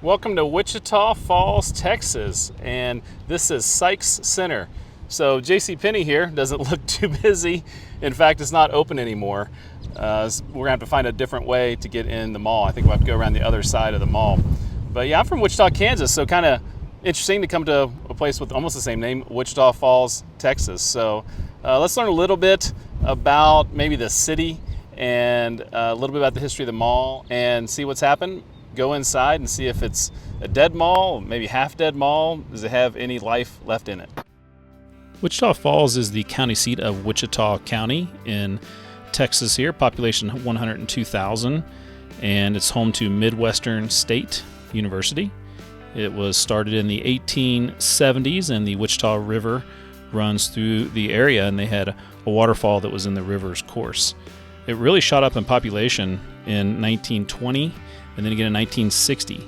Welcome to Wichita Falls, Texas, and this is Sikes Center. So JCPenney here doesn't look too busy. In fact, it's not open anymore. We're gonna have to find a different way to get in the mall. I think we'll have to go around the other side of the mall. But yeah, I'm from Wichita, Kansas, so kind of interesting to come to a place with almost the same name, Wichita Falls, Texas. So let's learn a little bit about maybe the city and a little bit about the history of the mall and see what's happened. Go inside and see if it's a dead mall, maybe half-dead mall. Does it have any life left in it? Wichita Falls is the county seat of Wichita County in Texas here, population 102,000, and it's home to Midwestern State University. It was started in the 1870s, and the Wichita River runs through the area, and they had a waterfall that was in the river's course. It really shot up in population in 1920 and then again in 1960,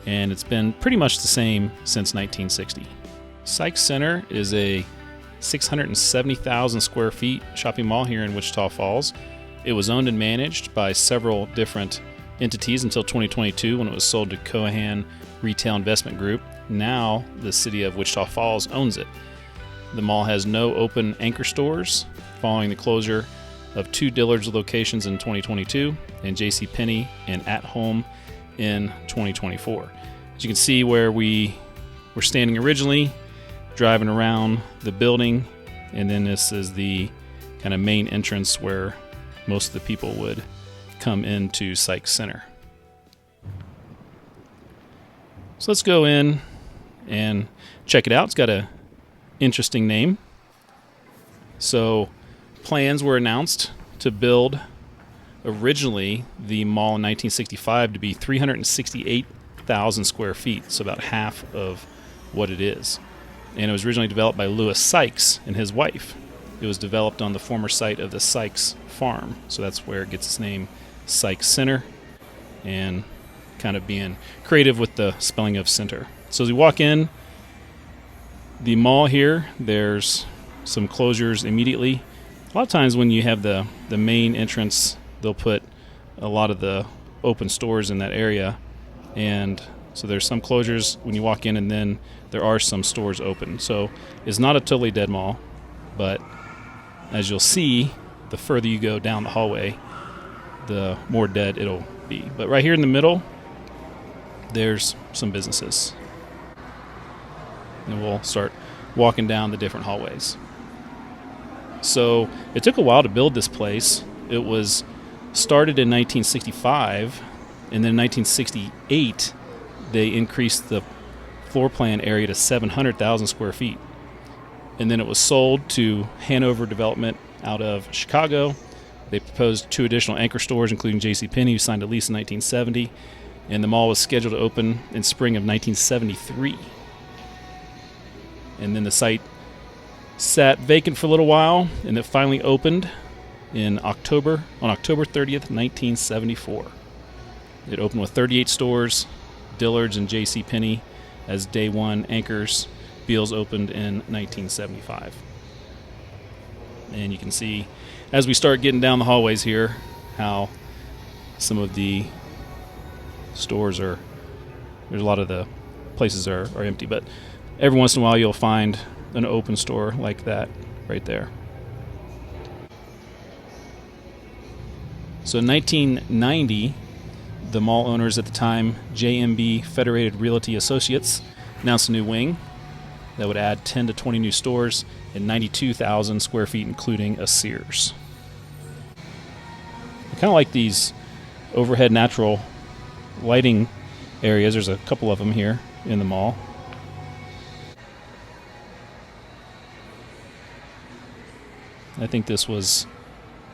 and it's been pretty much the same since 1960. Sikes Center is a 670,000 square feet shopping mall here in Wichita Falls. It was owned and managed by several different entities until 2022 when it was sold to Cohan Retail Investment Group. Now the city of Wichita Falls owns it. The mall has no open anchor stores following the closure of 2 Dillard's locations in 2022 and JCPenney and At Home in 2024. As you can see where we were standing originally, driving around the building, and then this is the kind of main entrance where most of the people would come into Sikes Center. So let's go in and check it out. It's got an interesting name. So plans were announced to build originally the mall in 1965 to be 368,000 square feet, so about half of what it is. And it was originally developed by Louis Sykes and his wife. It was developed on the former site of the Sykes farm, so that's where it gets its name, Sikes Center, and kind of being creative with the spelling of center. So as we walk in the mall here, there's some closures immediately. A lot of times when you have the main entrance, they'll put a lot of the open stores in that area, and so there's some closures when you walk in, and then there are some stores open. So it's not a totally dead mall, but as you'll see, the further you go down the hallway, the more dead it'll be. But right here in the middle, there's some businesses. And we'll start walking down the different hallways. So it took a while to build this place. It was started in 1965, and then in 1968, they increased the floor plan area to 700,000 square feet. And then it was sold to Hanover Development out of Chicago. They proposed 2 additional anchor stores, including JCPenney, who signed a lease in 1970, and the mall was scheduled to open in spring of 1973. And then the site sat vacant for a little while, and it finally opened on October 30th, 1974. It opened with 38 stores, Dillard's and JCPenney as day one anchors. Beals opened in 1975. And you can see as we start getting down the hallways here how some of the stores there's a lot of the places are empty, but every once in a while you'll find an open store like that right there. So in 1990, the mall owners at the time, JMB Federated Realty Associates, announced a new wing that would add 10 to 20 new stores and 92,000 square feet, including a Sears. I kind of like these overhead natural lighting areas. There's a couple of them here in the mall. I think this was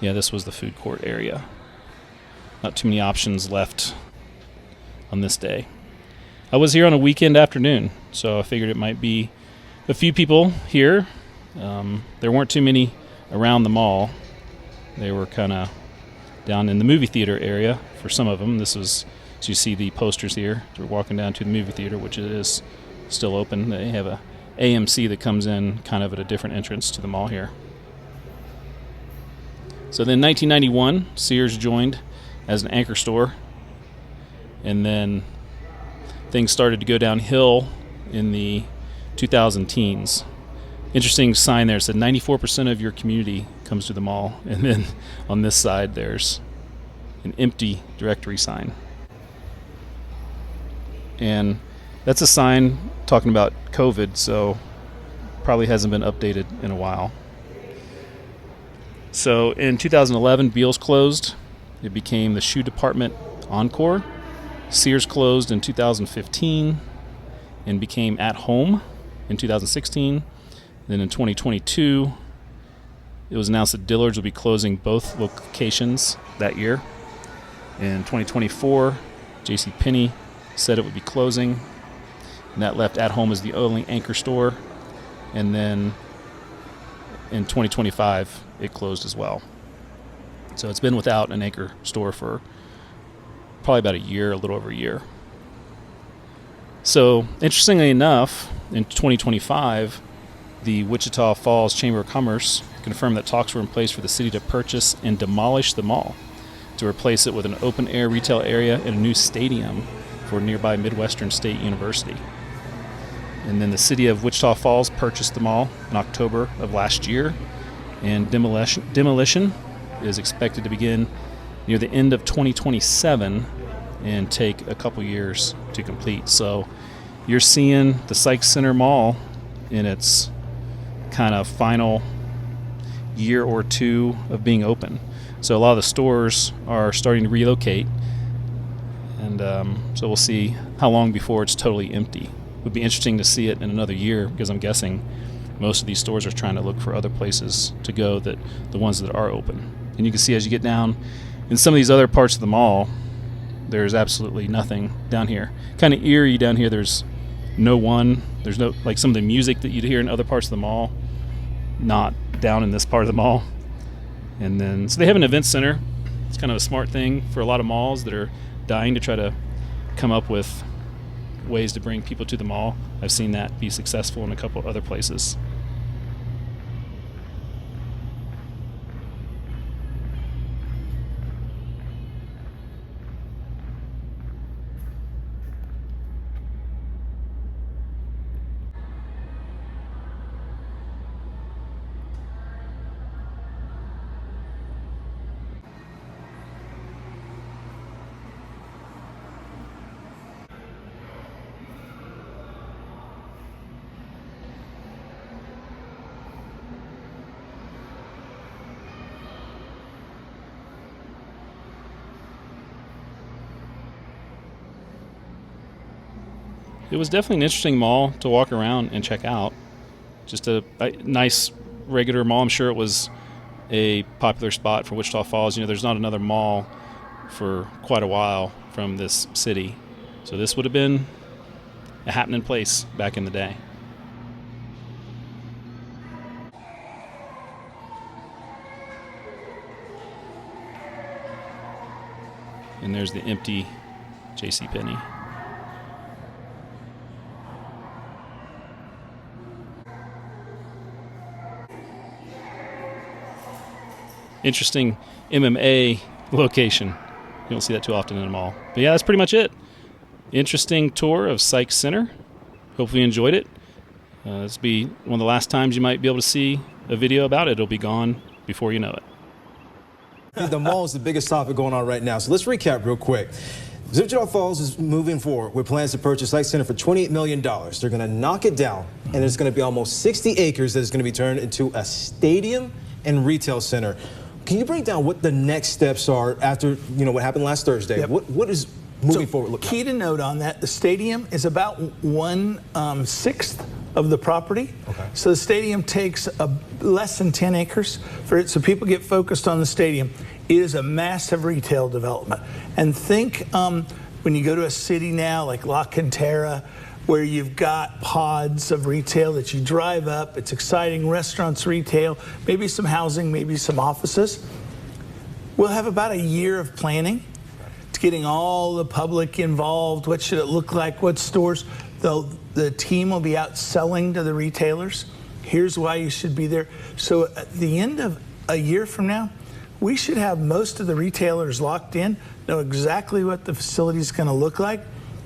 the food court area. Not too many options left on this day. I was here on a weekend afternoon, so I figured it might be a few people here. There weren't too many around the mall. They were kind of down in the movie theater area for some of them. This was, as you see the posters here, we're walking down to the movie theater, which is still open. They have a AMC that comes in kind of at a different entrance to the mall here. So then in 1991, Sears joined as an anchor store, and then things started to go downhill in the 2010s. Interesting sign there. It said 94% of your community comes to the mall. And then on this side, there's an empty directory sign. And that's a sign talking about COVID, so probably hasn't been updated in a while. So in 2011, Beal's closed. It became the shoe department Encore. Sears closed in 2015 and became At Home in 2016. Then in 2022, it was announced that Dillard's will be closing both locations that year. In 2024, JCPenney said it would be closing, and that left At Home as the only anchor store. And then in 2025, it closed as well. So it's been without an anchor store for probably about a year, a little over a year. So interestingly enough, in 2025, the Wichita Falls Chamber of Commerce confirmed that talks were in place for the city to purchase and demolish the mall to replace it with an open-air retail area and a new stadium for nearby Midwestern State University. And then the city of Wichita Falls purchased the mall in October of last year, and demolition is expected to begin near the end of 2027 and take a couple years to complete. So you're seeing the Sikes Senter Mall in its kind of final year or two of being open. So a lot of the stores are starting to relocate, and so we'll see how long before it's totally empty. It would be interesting to see it in another year, because I'm guessing most of these stores are trying to look for other places to go, that the ones that are open. And you can see as you get down in some of these other parts of the mall, there's absolutely nothing down here. Kind of eerie down here. There's no one. There's no, like some of the music that you'd hear in other parts of the mall, not down in this part of the mall. And then, so they have an event center. It's kind of a smart thing for a lot of malls that are dying to try to come up with ways to bring people to the mall. I've seen that be successful in a couple other places. It was definitely an interesting mall to walk around and check out. Just a nice, regular mall. I'm sure it was a popular spot for Wichita Falls. You know, there's not another mall for quite a while from this city. So this would have been a happening place back in the day. And there's the empty JCPenney. Interesting MMA location. You don't see that too often in a mall. But yeah, that's pretty much it. Interesting tour of Sikes Senter. Hopefully you enjoyed it. This will be one of the last times you might be able to see a video about it. It'll be gone before you know it. The mall is the biggest topic going on right now. So let's recap real quick. Wichita Falls is moving forward with plans to purchase Sikes Senter for $28 million. They're going to knock it down, and there's going to be almost 60 acres that is going to be turned into a stadium and retail center. Can you break down what the next steps are after, you know, what happened last Thursday? Yep. What is moving forward looking like? Key to note on that, the stadium is about 1/6 of the property. Okay. So the stadium takes less than 10 acres for it, so people get focused on the stadium. It is a massive retail development. And think when you go to a city now like La Cantera, where you've got pods of retail that you drive up. It's exciting, restaurants, retail, maybe some housing, maybe some offices. We'll have about a year of planning to getting all the public involved. What should it look like? What stores? The team will be out selling to the retailers. Here's why you should be there. So at the end of a year from now, we should have most of the retailers locked in, know exactly what the facility is going to look like.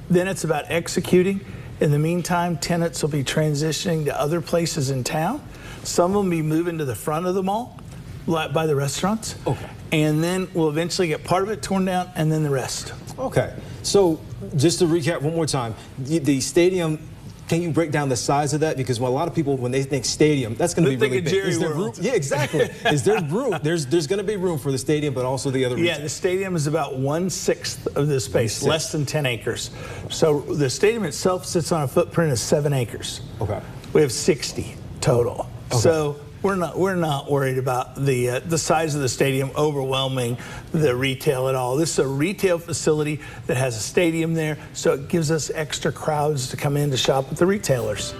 Then it's about executing. In the meantime, tenants will be transitioning to other places in town. Some will be moving to the front of the mall, like by the restaurants. Okay. And then we'll eventually get part of it torn down and then the rest. Okay. So just to recap one more time, the stadium, can you break down the size of that? Because a lot of people, when they think stadium, that's going to be really big. Jerry Is there World. room? Yeah, exactly. Is there room? There's going to be room for the stadium, but also the other Yeah, the stadium is about 1/6 of the space, less than 10 acres. So the stadium itself sits on a footprint of 7 acres. Okay. We have 60 total. Okay. So we're not worried about the size of the stadium overwhelming the retail at all. This is a retail facility that has a stadium there, so it gives us extra crowds to come in to shop at the retailers.